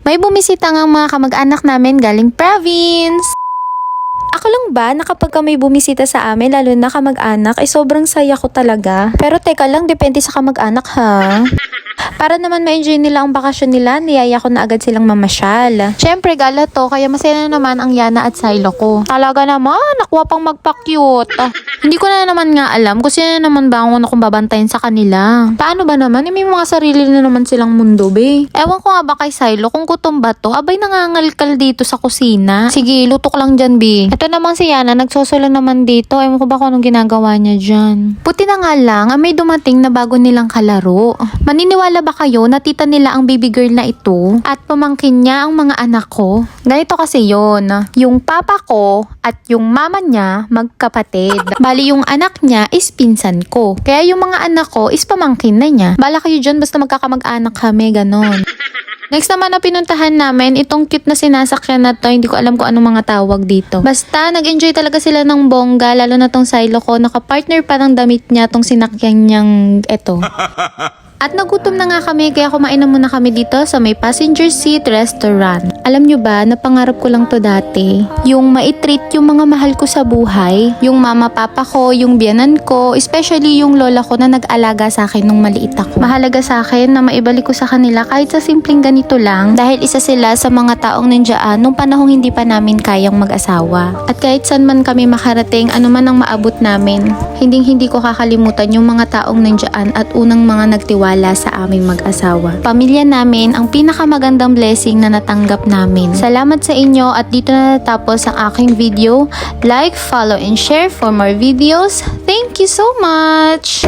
May bumisita nga mga kamag-anak namin galing province. Ako lang ba na kapag may bumisita sa amin, lalo na kamag-anak, ay sobrang saya ko talaga. Pero teka lang, depende sa kamag-anak ha. Para naman ma-enjoy nila ang bakasyon nila, niyaya ko na agad silang mamasyal. Syempre, gala to, kaya masaya na naman ang Yana at Silo ko. Talaga naman, nakuha pang magpa-cute. Hindi ko na naman nga alam kung sino naman ba ang kung babantayin sa kanila. Paano ba naman? May mga sarili na naman silang mundo, be. Ewan ko nga ba kay Silo kung gutom ba to? Abay nangangalkal dito sa kusina. Sige, lutok lang dyan, be. Ito namang si Yana, nagsosolo naman dito. Ewan ko ba kung anong ginagawa niya dyan. Puti na nga lang, may dumating na bago nilang kalaro. Maniniwala ba kayo na tita nila ang baby girl na ito? At pamangkin niya ang mga anak ko? Ganito kasi yon. Yung papa ko at yung mama niya magkapatid. Bali yung anak niya is pinsan ko. Kaya yung mga anak ko is pamangkin na niya. Bala kayo dyan basta magkakamag-anak kami, ganon. Next naman na pinuntahan namin, itong cute na sinasakyan na to, hindi ko alam kung anong mga tawag dito. Basta, nag-enjoy talaga sila ng bongga, lalo na tong Silo ko, nakapartner pa ng damit niya tong sinakyan niyang eto. At nagutom na nga kami, kaya kumain na muna kami dito sa may passenger seat restaurant. Alam nyo ba, napangarap ko lang to dati. Yung maitreat yung mga mahal ko sa buhay. Yung mama, papa ko, yung biyanan ko, especially yung lola ko na nag-alaga sa akin nung maliit ako. Mahalaga sa akin na maibalik ko sa kanila kahit sa simpleng ganito lang. Dahil isa sila sa mga taong nandiyan nung panahong hindi pa namin kayang mag-asawa. At kahit saan man kami makarating, ano man ang maabot namin, hindi ko kakalimutan yung mga taong nandiyan at unang mga nagtiwala sa aming mag-asawa. Pamilya namin ang pinakamagandang blessing na natanggap namin. Salamat sa inyo at dito na natapos ang aking video. Like, follow, and share for more videos. Thank you so much!